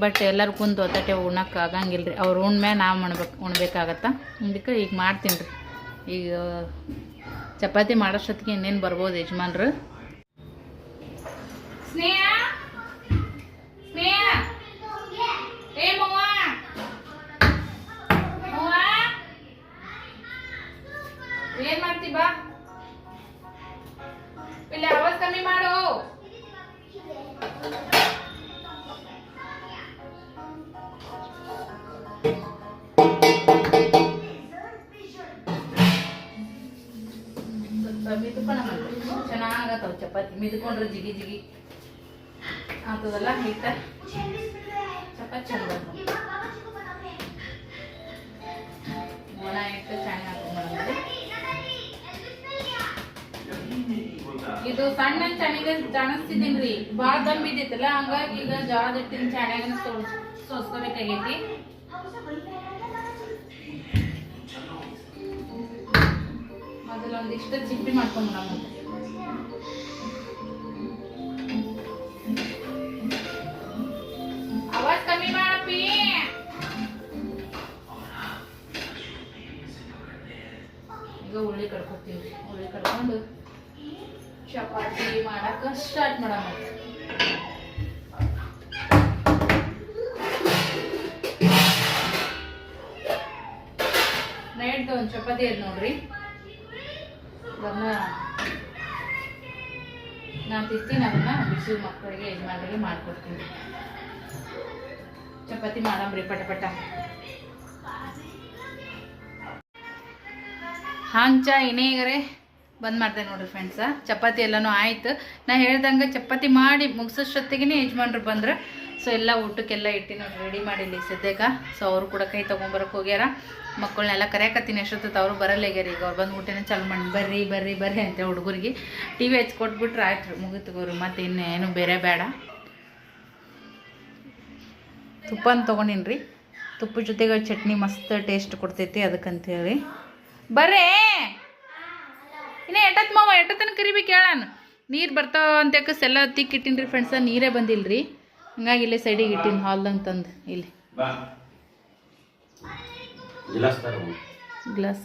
ಬಟ್ ಎಲ್ಲರೂ ಕುಂತು ಒತ್ತಟೆ ಉಣ್ಣಕ್ಕೆ ಆಗಂಗಿಲ್ಲ ರೀ. ಅವ್ರು ಉಣ್ಮೇಲೆ ನಾವು ಉಣ್ಬೇಕಾಗತ್ತಾ, ಇದಕ್ಕೆ ಈಗ ಮಾಡ್ತೀನಿ ರೀ. ಈಗ ಚಪಾತಿ ಮಾಡೋಷ್ಟೊತ್ತಿಗೆ ಇನ್ನೇನು ಬರ್ಬೋದು ಯಜಮಾನ್ರು. ಸ್ನೇಹ ಏನ್ ಮಾಡ್ತಿ ಬಾ, ಇಲ್ಲಿ ಆವಾಜ್ ಕಮ್ಮಿ ಮಾಡು. ಚೆನ್ನಾಗತ್ತವ ಚಪಾತಿ, ಮಿದ್ಕೊಂಡ್ರೆ ಜಿಗಿ ಜಿಗಿ ಆಗ್ತದಲ್ಲ ಹಿಟ್ಟ, ಚಪಾತಿ ಚಂದ ಒಣ ಹಿಟ್ಟು ಚೆನ್ನಾಗಿ ಹಾಕೊಂಡ್ಬಂದ್ರೆ. ಇದು ಸಣ್ಣ ಚೆನ್ನಾಗಿ ಜಾಣಿಸ್ತಿದ್ದೀನಿ ರೀ, ಭಾಳ ದಮ್ ಬಿದ್ದೈತಲ್ಲ, ಹಂಗಾಗಿ ಈಗ ಜೋಳದ ಹಿಟ್ಟಿನ ಚೆನ್ನಾಗಿ ಸೋಸ್ಕೋಬೇಕಾಗೈತಿ. ಮೊದಲು ಒಂದಿಷ್ಟು ಚಿಪ್ಪಿ ಮಾಡ್ಕೊಂಡ್ಬಿಡೋಣ. ಆವಾಜ್ ಕಮ್ಮಿ ಮಾಡಪ್ಪಿ. ಈಗ ಉಳ್ಳಿ ಕಡ್ಕೊತೀವಿ. ಉಳ್ಳಿ ಕಡ್ಕೊಂಡು ಚಪಾತಿ ಮಾಡಕ್ಕೆ ಸ್ಟಾರ್ಟ್ ಮಾಡೋಣ. ನೈಟ್ ಒಂದು ಚಪಾತಿ ಅದ್ ನೋಡ್ರಿ, ಅದನ್ನ ನಾನು ತಿಂತೀನಿ, ಅದನ್ನ ಬಿಸಿ ಮಕ್ಕಳಿಗೆ ಯಜಮಾನರಿಗೆ ಮಾಡ್ಕೊಡ್ತೀನಿ. ಚಪಾತಿ ಮಾಡಮ್ರಿ ಪಟ ಪಟ. ಹಾಂಚ ಇನ್ನೇಗರೆ ಬಂದ್ ಮಾಡ್ತೇನೆ ನೋಡ್ರಿ ಫ್ರೆಂಡ್ಸ. ಚಪಾತಿ ಎಲ್ಲನೂ ಆಯ್ತು. ನಾ ಹೇಳ್ದಂಗೆ ಚಪಾತಿ ಮಾಡಿ ಮುಗಿಸೋಷ್ಟೊತ್ತಿಗೆ ಯಜಮಾನ್ರು ಬಂದ್ರೆ, ಸೊ ಎಲ್ಲ ಊಟಕ್ಕೆಲ್ಲ ಇಟ್ಟು ನೋಡಿ ರೆಡಿ ಮಾಡಿಲ್ಲಿ ಸದ್ಯಕ್ಕೆ. ಸೊ ಅವರು ಕೂಡ ಕೈ ತೊಗೊಂಬರಕ್ಕೆ ಹೋಗ್ಯಾರ. ಮಕ್ಕಳನ್ನೆಲ್ಲ ಕರೆಯಕತ್ತೀನಿ, ಎಷ್ಟೊತ್ತು ಅವರು ಬರಲ್ಲೇಗ್ಯಾರ. ಈಗ ಅವ್ರು ಬಂದು ಊಟನೇ ಚಾಲು ಮಾಡಿ ಬರ್ರಿ ಬರ್ರಿ ಬರ್ರಿ ಅಂತ ಹುಡುಗರಿಗೆ ಟಿ ವಿ ಹಚ್ಕೊಟ್ಬಿಟ್ರೆ ಆಯ್ತು, ಮುಗಿತುಗೋರು. ಮತ್ತು ಇನ್ನೇನು ಬೇರೆ ಬೇಡ. ತುಪ್ಪನ ತೊಗೊಂಡಿನಿ ರೀ, ತುಪ್ಪ ಜೊತೆಗೆ ಚಟ್ನಿ ಮಸ್ತ್ ಟೇಸ್ಟ್ ಕೊಡ್ತೈತಿ, ಅದಕ್ಕಂತೇಳಿ. ಬರ್ರೇ ಇನ್ನು ಎಟ್ಟತ್ ಮಾವ, ಎಟ್ಟತನ ಕರಿಬೇಕು ಹೇಳಾನ. ನೀರು ಬರ್ತಾವ ಅಂತ ಎಲ್ಲ ತಿಕ್ಕಿಟ್ಟಿನಿ ರೀ ಫ್ರೆಂಡ್ಸ, ನೀರೇ ಬಂದಿಲ್ಲ ರೀ. ಹಂಗಾಗಿ ಇಲ್ಲೇ ಸೈಡಿಗೆ ಇಟ್ಟಿನಿ ಹಾಲ್ದಂಗೆ ತಂದು. ಇಲ್ಲಿ ಗ್ಲಾಸ್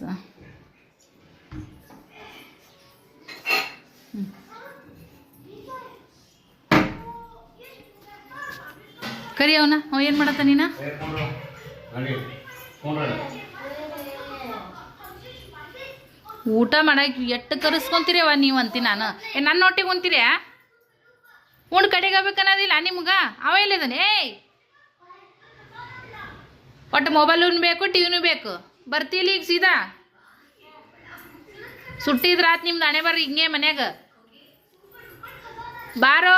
ಕರಿ ಅವನ. ಅವ ಏನು ಮಾಡತ್ತ ನೀನ? ಊಟ ಮಾಡಕ್ಕೆ ಎಷ್ಟು ಕರೆಸ್ಕೊಂತೀರಿ ಅವ ನೀವು ಅಂತೀನಿ ನಾನು. ನನ್ನ ಒಟ್ಟಿಗೆ ಉಣ್ತೀರಿ? ಉಂಡು ಕಡೆಗೆ ಆಗ್ಬೇಕನ್ನೋದಿಲ್ಲ ನಿಮ್ಗೆ? ಅವ ಎಲ್ಲಿದ್ದಾನೆ? ಏಯ್, ಒಟ್ಟು ಮೊಬೈಲ್ ಬೇಕು, ಟಿವಿನೂ ಬೇಕು. ಬರ್ತೀಲಿ ಈಗ ಸೀದಾ? ಸುಟ್ಟಿದ್ರ ಆತ್ ನಿಮ್ದು ಹಣೆ ಬರ್ರಿ ಹಿಂಗೆ ಮನ್ಯಾಗ. ಬಾರೋ.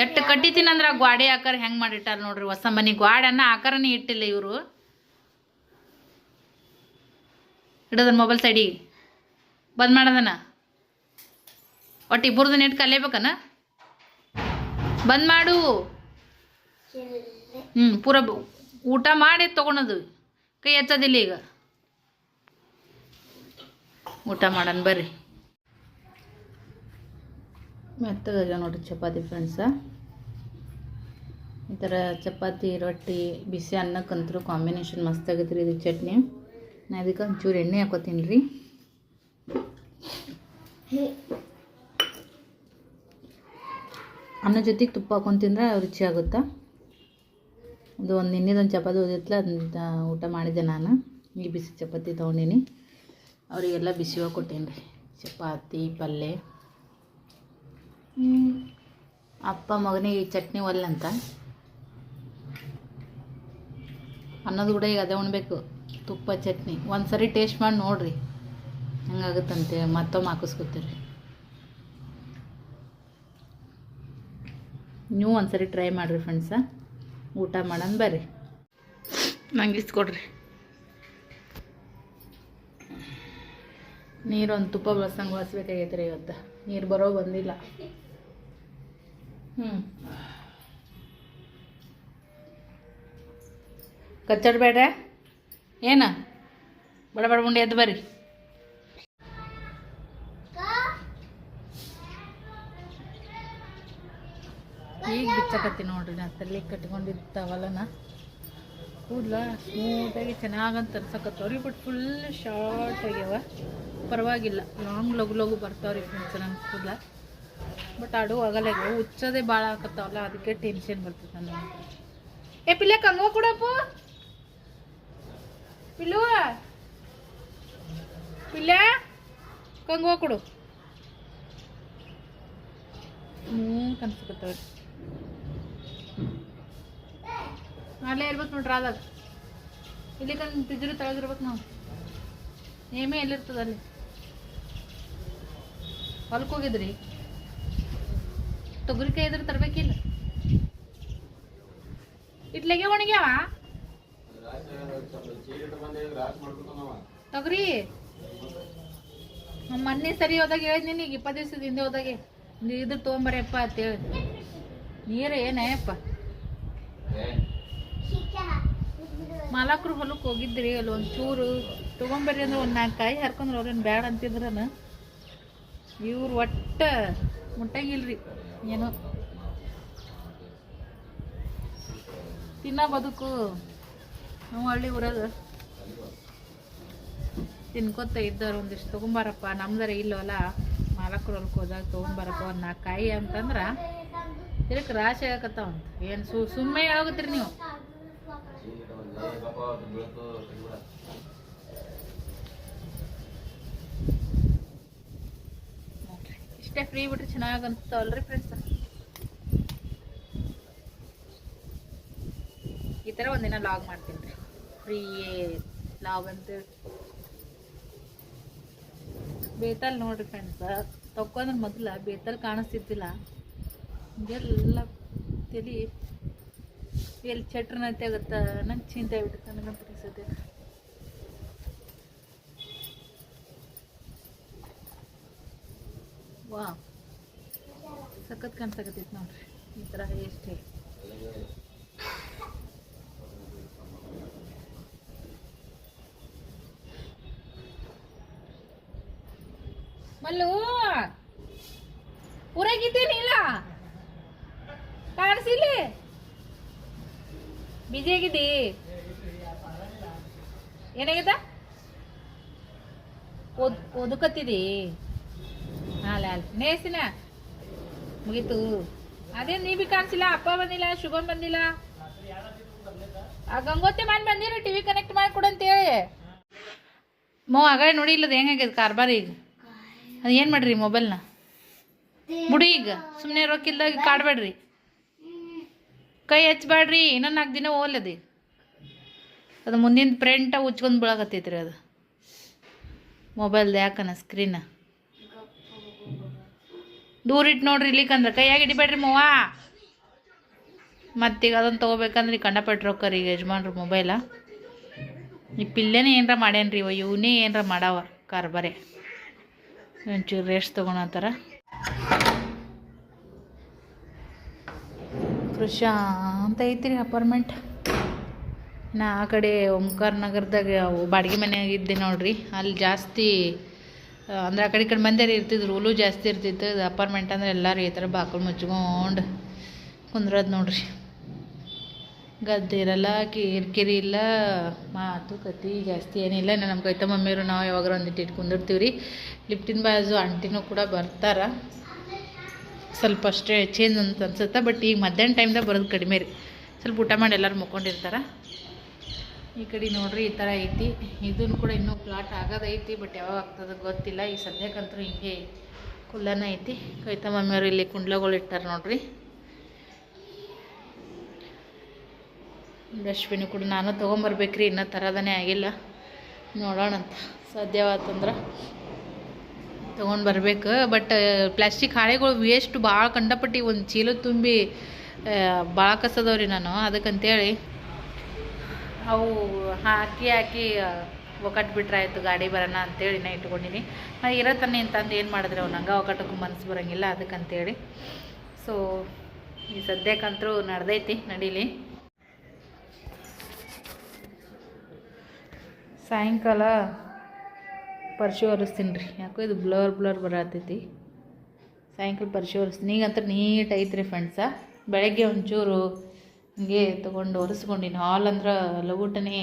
ಎಷ್ಟು ಕಟ್ಟಿತೀನಿ ಅಂದ್ರೆ ಗ್ವಾಡೆ ಆಕಾರ ಹೆಂಗೆ ಮಾಡಿಟ್ಟಾರ ನೋಡ್ರಿ. ಹೊಸ ಮನೆ ಗ್ವಾಡನ್ನ ಆಕಾರನೇ ಇಟ್ಟಿಲ್ಲ ಇವರು. ಇಡೋದನ್ನ ಮೊಬೈಲ್ ಸೈಡಿಗೆ ಬಂದ್ ಮಾಡೋದನ್ನ. ಒಟ್ಟು ಇಬ್ಬರದು ನೆಟ್ ಕಲಿಬೇಕನ? ಬಂದ್ ಮಾಡು. ಪೂರ ಊಟ ಮಾಡಿ ತೊಗೊಳೋದು, ಕೈ ಹಚ್ಚೋದಿಲ್ಲ ಈಗ. ಊಟ ಮಾಡೋಣ ಬರ್ರಿ. ಮೆತ್ತಗ ನೋಡ್ರಿ ಚಪಾತಿ ಫ್ರೆಂಡ್ಸ. ಈ ಥರ ಚಪಾತಿ ರೊಟ್ಟಿ ಬಿಸಿ ಅನ್ನಕ್ಕಂತರೂ ಕಾಂಬಿನೇಷನ್ ಮಸ್ತ್ ಆಗೈತ್ರಿ ಇದು ಚಟ್ನಿ. ನಾ ಇದಕ್ಕೆ ಒಂಚೂರು ಎಣ್ಣೆ ಹಾಕೋತೀನಿ ರೀ. ಅನ್ನ ಜೊತೆಗೆ ತುಪ್ಪ ಹಾಕೊಂಡು ತಿಂದ್ರೆ ರುಚಿ ಆಗುತ್ತಾ. ಅದು ಒಂದು ಇನ್ನಿದೊಂದು ಚಪಾತಿ ಓದಿತ್ತಲ್ಲ, ಅದನ್ನ ಊಟ ಮಾಡಿದ್ದೆ ನಾನು. ಈ ಬಿಸಿ ಚಪಾತಿ ತೊಗೊಂಡೀನಿ. ಅವರಿಗೆಲ್ಲ ಬಿಸಿಯಾಗಿ ಕೊಟ್ಟೇನಿ ರೀ ಚಪಾತಿ ಪಲ್ಯ. ಅಪ್ಪ ಮಗನಿಗೆ ಚಟ್ನಿ ಒಲ್ಲಂತ ಅನ್ನೋದು ಕೂಡ ಈಗ ಅದೇ ಉಣ್ಬೇಕು, ತುಪ್ಪ ಚಟ್ನಿ. ಒಂದು ಸರಿ ಟೇಸ್ಟ್ ಮಾಡಿ ನೋಡಿರಿ ಹೆಂಗಾಗುತ್ತಂತೆ, ಮತ್ತೊಮ್ಮೆ ಹಾಕಿಸ್ಕೊತೀರಿ. ನೀವು ಒಂದು ಸರಿ ಟ್ರೈ ಮಾಡಿರಿ ಫ್ರೆಂಡ್ಸ. ಊಟ ಮಾಡೋಣ ಬರ್ರಿ. ನಂಗೆ ಇಸ್ಕೊಡ್ರಿ ನೀರು. ಒಂದು ತುಪ್ಪ ಬಳಸಂಗೆ ಬಳಸ್ಬೇಕಾಗೈತೆ ರೀ ಇವತ್ತು. ನೀರು ಬರೋ ಬಂದಿಲ್ಲ. ಕಚ್ಚಡ್ಬೇಡ್ರೆ ಏನ ಬಡ ಬಡ ಮುಂಡೆ ಎದ್ದು ಬರ್ರಿ. ಈಗ ಬಿಚ್ಚಕತ್ತಿ ನೋಡ್ರಿ. ನಾ ತಲೆ ಕಟ್ಕೊಂಡಿರ್ತಾವಲ್ಲನ ಕೂದಲ ಸ್ಮೂತಾಗಿ ಚೆನ್ನಾಗಂತ ತರ್ಸಕತ್ತವ್ರಿ. ಬಟ್ ಫುಲ್ ಶಾರ್ಟ್ ಆಗ್ಯಾವ. ಪರವಾಗಿಲ್ಲ, ಲಾಂಗ್ ಲಘು ಲಘು ಬರ್ತಾವ್ರಿ ಫ್ರೆಂಡ್ಸ್ ನನ್ನ ಕೂದಲ. ಬಟ್ ಆಡು ಆಗಲ್ಲ, ಹುಚ್ಚೋದೇ ಭಾಳ ಹಾಕತ್ತಾವಲ್ಲ, ಅದಕ್ಕೆ ಟೆನ್ಷನ್ ಬರ್ತದೆ ನನಗೆ. ಏ ಪಿಲ್ಲ ಕಂಗುವ ಕೊಡಪ್ಪ. ಪಿಲ್ಲು ಪಿಲ್ಲ ಕಂಗುವ ಕೊಡು. ಕನ್ಸಕತ್ತವ್ರಿ. ಅಲ್ಲೇ ಇರ್ಬೇಕು ನೋಡ್ರಿ ಆದಾಗ. ಇಲ್ಲಿ ಕಂಡು ತಿಜ್ರು ತಳಗಿರ್ಬೇಕು ನಾವು. ನೇಮೆ ಎಲ್ಲಿರ್ತದ ಅಲ್ಲಿ. ಹೊಲಕ್ಕೆ ಹೋಗಿದ್ರಿ? ತೊಗರಿಕಾಯಿ ಇದ್ರೆ ತರ್ಬೇಕಿಲ್ಲ. ಇಟ್ಲೆಗೆ ಒಣಗ್ಯಾವ ತೊಗರಿ. ನಮ್ಮ ಮೊನ್ನೆ ಸರಿ ಹೋದಾಗ ಹೇಳಿದ್ನಿ, ಈಗ 20 ದಿವಸದ ಹಿಂದೆ ಹೋದಾಗೆ ಇದ್ರ ತೊಗೊಂಬರ್ಯಪ್ಪ ಅಂತೇಳಿ. ನೀರು ಏನಯ್ಯಪ್ಪ. ಮಾಲಕ್ರು ಹೊಲಕ್ಕೆ ಹೋಗಿದ್ರಿ, ಅಲ್ಲಿ ಒಂಚೂರು ತೊಗೊಂಬರ್ರಿ ಅಂದ್ರೆ ಒಂದು 4 ಕಾಯಿ ಹರ್ಕೊಂಡ್ರೆ ಅವ್ರೇನು ಬ್ಯಾಡ ಅಂತಿದ್ರನ. ಇವ್ರು ಒಟ್ಟ ಮುಟ್ಟಂಗಿಲ್ರಿ. ಏನೋ ತಿನ್ನ ಬದುಕು. ನಾವು ಹಳ್ಳಿ ಊರಾಗ ತಿನ್ಕೊತ ಇದ್ದವ್ರು ಒಂದಿಷ್ಟು ತೊಗೊಂಬಾರಪ್ಪ, ನಮ್ದಾರ ಇಲ್ಲವಲ್ಲ ಮಾಲಕ್ರು ಹೊಲಕ್ಕೆ ಹೋದಾಗ ತೊಗೊಂಬಾರಪ್ಪ ಒಂದು 4 ಕಾಯಿ ಅಂತಂದ್ರೆ ಇದಕ್ಕೆ ರಾಶಿ ಆಗಕತ್ತಾವಂತ. ಏನು ಸುಮ್ಮನೆ ಹೇಳೋಗತ್ತೀರಿ ನೀವು. ಇಷ್ಟೇ ಫ್ರೀ ಬಿಟ್ರೆ ಚೆನ್ನಾಗಿ ಅನ್ಸ್ತಾವಲ್ರಿ ಫ್ರೆಂಡ್ಸ್. ಈ ಥರ ಒಂದಿನ ಲಾಗ್ ಮಾಡ್ತೀನಿ ರೀ, ಫ್ರೀ ಲಾಗ್ ಅಂತೇಳಿ. ಬೇತಾಲ್ ನೋಡ್ರಿ ಫ್ರೆಂಡ್ಸ್, ತಕೊಂಡ್ರೆ ಮೊದಲ ಬೇತಾಲ್ ಕಾಣಿಸ್ತಿದ್ದಿಲ್ಲ. ಎಲ್ಲ ತಲೆ ಎಲ್ಲಿ ಚಟ್ರನೈತೆ ಆಗುತ್ತಾ ನಂಗೆ ಚಿಂತೆ ಆಗ್ಬಿಟ್ಟು ನನಗಂತ ಅನಿಸುತ್ತೆ. ವಾ ಸಖತ್ ಕಾಣಿಸಕತ್ತೈತಿ ನೋಡ್ರಿ ಈ ಥರ ಹೇರ್ ಸ್ಟೈಲ್. ಮಲ್ಲು ಊರಾಗಿದ್ದೀನಿ ಇಲ್ಲ ಕಾಣಿಸಿಲ್ಲ, ಬಿಜಿ ಆಗಿದ್ದಿ. ಏನಾಗ್ಯದ? ಓದಕತ್ತಿದಿ? ಹಾಲ ನೇಸಿನ ಮುಗೀತು. ಅದೇ ನೀ ಬಿ ಕಾಣಿಸಿಲ್ಲ, ಅಪ್ಪ ಬಂದಿಲ್ಲ, ಶುಭಮ್ ಬಂದಿಲ್ಲ. ಆ ಗಂಗೋತ್ರಿ ಮಾಡಿ ಬಂದಿರ ಟಿವಿ ಕನೆಕ್ಟ್ ಮಾಡಿ ಕೊಡಂತೇಳಿ. ಆಗಲೇ ನೋಡಿ ಇಲ್ಲದ ಹೆಂಗಾಗ್ಯದ ಕಾರ್ಬಾರ್ ಈಗ ಅದು ಏನು ಮಾಡಿರಿ ಮೊಬೈಲ್ನ ಬಿಡಿ ಈಗ ಸುಮ್ಮನೆ ರೊಕ್ಕಿಲ್ದಾಗ ಕಾಡಬೇಡ್ರಿ ಕೈ ಹಚ್ಬೇಡ್ರಿ ಇನ್ನೂ 4 ದಿನ ಹೋಗ್ಲದ ಈಗ ಅದು ಮುಂದಿನ ಪ್ರಿಂಟ ಉಚ್ಕೊಂಡು ಬೀಳಕತ್ತೈತ್ರಿ ಅದು ಮೊಬೈಲ್ದು ಯಾಕನ ಸ್ಕ್ರೀನ ದೂರ ಇಟ್ಟು ನೋಡ್ರಿ ಇಲ್ಲಿಕಂದ್ರೆ ಕೈಯಾಗಿ ಹಿಡಿಬೇಡ್ರಿ ಮವ್ವ ಮತ್ತೀಗ ಅದನ್ನು ತೊಗೋಬೇಕಂದ್ರೆ ಈಗ ಕಂಡಪಟ್ಟು ರೊಕ್ಕ ರೀ ಈಗ ಯಜಮಾನ್ರು ಮೊಬೈಲ ಈ ಪಿಲ್ಲೆನೇ ಏನರ ಮಾಡ್ಯಾನ್ರಿ ಇವನೇ ಏನರ ಮಾಡಾವ ಕಾರ್ಬಾರೆ ಒಂಚೂರು ರೇಸ್ಟ್ ತೊಗೊಳತ್ತಾರ ಪ್ರಶಾಂತ ಐತ್ರಿ ಅಪಾರ್ಟ್ಮೆಂಟ್ ನಾ ಆ ಕಡೆ ಓಂಕಾರ ನಗರದಾಗ ಬಾಡಿಗೆ ಮನೆಯಾಗ ಇದ್ದೆ ನೋಡ್ರಿ ಅಲ್ಲಿ ಜಾಸ್ತಿ ಅಂದ್ರೆ ಆ ಕಡೆ ಮಂದಿರು ಇರ್ತಿದ್ರು ರೂಲು ಜಾಸ್ತಿ ಇರ್ತಿತ್ತು ಇದು ಅಪಾರ್ಟ್ಮೆಂಟ್ ಅಂದ್ರೆ ಎಲ್ಲರೂ ಈ ಥರ ಬಾಕಲು ಮುಚ್ಕೊಂಡು ಕುಂದ್ರದು ನೋಡ್ರಿ ಗದ್ದೆ ಇರಲ್ಲ ಕಿರಿಕಿರಿ ಇಲ್ಲ ಮಾತು ಕತಿ ಜಾಸ್ತಿ ಏನಿಲ್ಲ ನಮ್ಮ ಕೈತ ಮಮ್ಮಿಯವರು ನಾವು ಯಾವಾಗಾರ ಒಂದಿಟ್ಟು ಕುಂದಿರ್ತೀವಿ ರೀ ಲಿಫ್ಟಿನ ಬಾಜು ಆಂಟಿನೂ ಕೂಡ ಬರ್ತಾರ ಸ್ವಲ್ಪ ಅಷ್ಟೇ ಚೇಂಜ್ ಅಂತ ಅನ್ಸುತ್ತೆ ಬಟ್ ಈಗ ಮಧ್ಯಾಹ್ನ ಟೈಮ್ದಾಗ ಬರೋದು ಕಡಿಮೆ ರೀ ಸ್ವಲ್ಪ ಊಟ ಮಾಡಿ ಎಲ್ಲರೂ ಮುಕ್ಕೊಂಡಿರ್ತಾರೆ ಈ ಕಡೆ ನೋಡ್ರಿ ಈ ಥರ ಐತಿ ಇದನ್ನು ಕೂಡ ಇನ್ನೂ ಪ್ಲಾಟ್ ಆಗೋದೈತಿ ಬಟ್ ಯಾವಾಗ ಆಗ್ತದೆ ಗೊತ್ತಿಲ್ಲ ಈ ಸದ್ಯಕ್ಕಂತೂ ಹಿಂಗೆ ಕುಲ್ಲನ ಐತಿ ಕೈತ ಮಮ್ಮಿಯವರು ಇಲ್ಲಿ ಕುಂಡ್ಲಗಳು ಇಟ್ಟಾರೆ ನೋಡ್ರಿ ಡಸ್ಟ್ಬಿನ್ ಕೂಡ ನಾನು ತೊಗೊಂಬರ್ಬೇಕ್ರಿ ಇನ್ನೂ ತರೋದನೇ ಆಗಿಲ್ಲ ನೋಡೋಣಂತ ಸಾಧ್ಯವಾತಂದ್ರೆ ತೊಗೊಂಡು ಬರ್ಬೇಕು ಬಟ್ ಪ್ಲಾಸ್ಟಿಕ್ ಹಾಳೆಗಳು ವೇಸ್ಟ್ ಭಾಳ ಕಂಡಪಟ್ಟು ಒಂದು ಚೀಲ ತುಂಬಿ ಭಾಳ ಕಸದವ್ರಿ ನಾನು ಅದಕ್ಕಂತೇಳಿ ಅವು ಹಾಕಿ ಒಕ್ಕಟ್ಟು ಬಿಟ್ರೆ ಆಯಿತು ಗಾಡಿ ಬರೋಣ ಅಂತೇಳಿ ನಾ ಇಟ್ಕೊಂಡಿನಿ ನಾ ಇರೋ ತಾನೆ ಅಂತಂದು ಏನು ಮಾಡಿದ್ರೆ ಅವ್ನು ಹಂಗೆ ಒಕ್ಕಟ್ಟಕ್ಕೂ ಮನಸ್ಸು ಬರೋಂಗಿಲ್ಲ ಅದಕ್ಕಂತೇಳಿ ಸೊ ಈ ಸದ್ಯಕ್ಕಂತೂ ನಡೆದೈತಿ ನಡೀಲಿ ಸಾಯಂಕಾಲ ಪರ್ಶಿ ಒರೆಸ್ತೀನಿ ರೀ ಯಾಕೋ ಇದು ಬ್ಲರ್ ಬರತೈತಿ ಸಾಯಂಕಾಲ ಪರ್ಶಿ ಒರೆಸ್ತೀನಿ ಈಗಂತ ನೀಟ್ ಐತ್ರಿ ಫ್ರೆಂಡ್ಸ ಬೆಳಗ್ಗೆ ಒಂಚೂರು ಹಿಂಗೆ ತೊಗೊಂಡು ಒರೆಸ್ಕೊಂಡಿನಿ ಹಾಲ್ ಅಂದ್ರೆ ಲಘುಟನೇ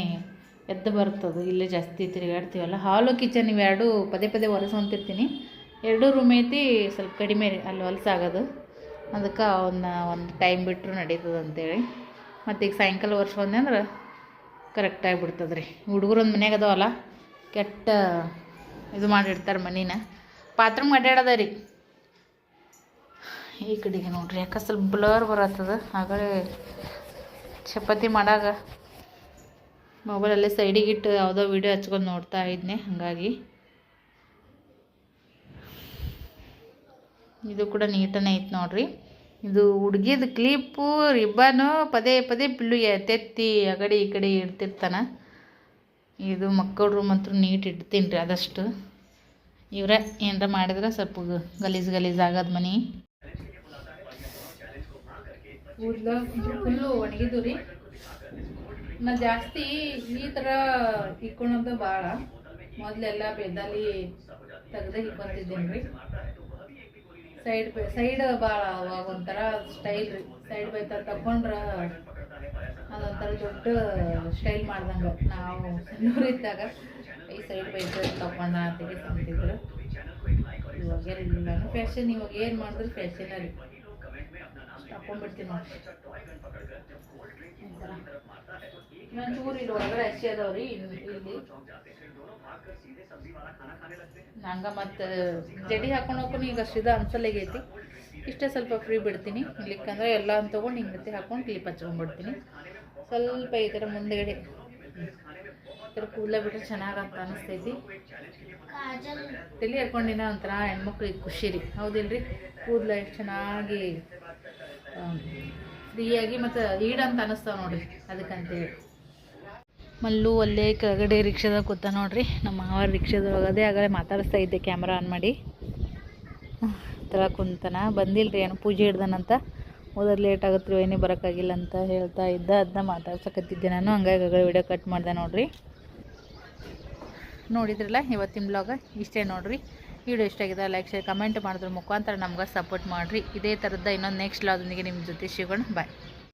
ಎದ್ದು ಬರ್ತದೆ ಇಲ್ಲೇ ಜಾಸ್ತಿ ತಿರುಗಾಡ್ತೀವಲ್ಲ ಹಾಲು ಕಿಚನ್ ಇವೆರಡು ಪದೇ ಒರೆಸ್ಕೊಂತಿರ್ತೀನಿ 2 ರೂಮ್ ಐತಿ ಸ್ವಲ್ಪ ಕಡಿಮೆ ರೀ ಅಲ್ಲಿ ಹೊಲಸಾಗೋದು ಅದಕ್ಕೆ ಒಂದು ಟೈಮ್ ಬಿಟ್ಟರು ನಡೀತದೆ ಅಂತೇಳಿ ಮತ್ತು ಈಗ ಸಾಯಂಕಾಲ ಒರೆಸ್ಕೊಂಡೆ ಅಂದ್ರೆ ಕರೆಕ್ಟಾಗಿ ಬಿಡ್ತದೆ ರೀ ಹುಡುಗರು ಒಂದು ಮನ್ಯಾಗ ಅದಾವಲ್ಲ ಕೆಟ್ಟ ಇದು ಮಾಡಿರ್ತಾರೆ ಮನಿನ ಬಾತ್ರೂಮ್ ಅಡ್ಡಾಡದ ರೀ ಈ ಕಡೆಗೆ ನೋಡ್ರಿ ಯಾಕೆ ಸ್ವಲ್ಪ ಬ್ಲರ್ ಬರತ್ತದ ಆಗಲೇ ಚಪಾತಿ ಮಾಡಾಗ ಮೊಬೈಲಲ್ಲೇ ಸೈಡಿಗೆ ಇಟ್ಟು ಯಾವುದೋ ವೀಡಿಯೋ ಹಚ್ಕೊಂಡು ನೋಡ್ತಾ ಇದ್ನೆ ಹಾಗಾಗಿ ಇದು ಕೂಡ ನೀಟನೇ ಐತೆ ನೋಡ್ರಿ ಇದು ಹುಡುಗಿದ ಕ್ಲಿಪ್ಪು ರಿಬ್ಬನು ಪದೇ ಪಿಲ್ಲು ಎತ್ತೆತ್ತಿ ಆ ಕಡೆ ಈ ಕಡೆ ಇಡ್ತಿರ್ತಾನೆ ಇದು ಮಕ್ಕಳ ರೂಮ್ ಅಂತೂ ನೀಟ್ ಇಡ್ತೀನಿ ರೀ ಆದಷ್ಟು ಇವರೇ ಏನಾರ ಮಾಡಿದ್ರೆ ಸ್ವಲ್ಪ ಗಲೀಜು ಆಗೋದು ಮನೆ ಫುಲ್ಲು ಒಣಗಿದ್ದು ರೀ ನಾ ಜಾಸ್ತಿ ಈ ಥರ ಇಕ್ಕೊಳೋದು ಭಾಳ ಮೊದಲೆಲ್ಲ ಬೆದಲ್ಲಿ ತೆಗ್ದು ಇಕ್ಕೊಂತಿದ್ದೀನಿ ರೀ ಸೈಡ್ ಭಾಳ ಅವಾಗ ಒಂಥರ ಸ್ಟೈಲ್ ರೀ ಸೈಡ್ ಬೈ ಥರ ತಗೊಂಡ್ರೆ ಅದೊಂಥರ ದೊಡ್ಡ ಸ್ಟೈಲ್ ಮಾಡ್ದಂಗೆ ನಾವು ಸಣ್ಣವರಿದ್ದಾಗ ಈ ಸೈಡ್ ಬೈ ತಗೊಂಡ ತೆಗಿತಿದ್ರು ಇವಾಗ ಇಲ್ಲ ಫ್ಯಾಷನ್ ಇವಾಗ ಏನು ಮಾಡಿದ್ರು ಫ್ಯಾಷನ್ ರೀ ತಗೊಂಡ್ಬಿಡ್ತೀನಿ ನೋಡಿ ಇನ್ನೊಂಚೂರು ಇಲ್ಲಿ ಒಳಗಡೆ ಹಸಿ ಅದಾವ್ರಿ ಇಲ್ಲಿ ನಂಗೆ ಮತ್ತು ಜಡಿ ಹಾಕೊಂಡು ಹೋಗ್ಕೊಂಡು ಈಗ ಅಷ್ಟಿದ ಅನ್ಸಲ್ಲಾಗೈತಿ ಇಷ್ಟೇ ಸ್ವಲ್ಪ ಫ್ರೀ ಬಿಡ್ತೀನಿ ಇಲ್ಲಿಕ್ಕಂದ್ರೆ ಎಲ್ಲ ಅಂತ ತೊಗೊಂಡು ಹಿಂಗೆ ಮತ್ತೆ ಹಾಕೊಂಡು ಕ್ಲಿಪ್ ಹಚ್ಕೊಂಡ್ಬಿಡ್ತೀನಿ ಸ್ವಲ್ಪ ಈ ಥರ ಮುಂದೆಗಡೆ ಈ ಥರ ಕೂದಲ ಬಿಟ್ಟರೆ ಚೆನ್ನಾಗಂತ ಅನಿಸ್ತೈತಿ ತಲೆ ಹಾಕೊಂಡಿನ ಒಂಥರ ಹೆಣ್ಮಕ್ಳಿಗೆ ಖುಷಿ ರೀ ಹೌದಿಲ್ರಿ ಕೂದಲ ಎಷ್ಟು ಚೆನ್ನಾಗಿ ಫ್ರೀಯಾಗಿ ಮತ್ತು ಈಡಂತ ಅನ್ನಿಸ್ತಾವೆ ನೋಡಿರಿ ಅದಕ್ಕಂತೇಳಿ ಮಲ್ಲು ಅಲ್ಲೇ ಕೆಳಗಡೆ ರಿಕ್ಷಾದಾಗ ಕೂತ ನೋಡ್ರಿ ನಮ್ಮ ಮಾವ ರಿಕ್ಷಾದೊಳಗೆ ಅದೇ ಆಗಲೇ ಮಾತಾಡಿಸ್ತಾ ಇದ್ದೆ ಕ್ಯಾಮ್ರಾ ಆನ್ ಮಾಡಿ ಥರ ಕುಂತಾನ ಬಂದಿಲ್ಲ ರೀ ಏನೋ ಪೂಜೆ ಹಿಡ್ದನಂತ ಓದೋದು ಲೇಟ್ ಆಗುತ್ತೆ ರೀ ಏನೇ ಬರೋಕ್ಕಾಗಿಲ್ಲ ಅಂತ ಹೇಳ್ತಾ ಇದ್ದ ಅದನ್ನ ಮಾತಾಡ್ಸಕತ್ತಿದ್ದೆ ನಾನು ಹಂಗಾಗಿ ಆಗಲೇ ವಿಡಿಯೋ ಕಟ್ ಮಾಡಿದೆ ನೋಡಿರಿ ನೋಡಿದ್ರಲ್ಲ ಇವತ್ತಿನ ಬ್ಲಾಗ ಇಷ್ಟೇ ನೋಡಿರಿ ವಿಡಿಯೋ ಇಷ್ಟ ಆಗಿದೆ ಲೈಕ್ ಶೇರ್ ಕಮೆಂಟ್ ಮಾಡಿದ್ರ ಮುಖಾಂತರ ನಮ್ಗೆ ಸಪೋರ್ಟ್ ಮಾಡಿರಿ ಇದೇ ಥರದ ಇನ್ನೊಂದು ನೆಕ್ಸ್ಟ್ ಬ್ಲಾಗ್ದೊಂದಿಗೆ ನಿಮ್ಮ ಜೊತೆ ಸಿಗೋಣ ಬಾಯ್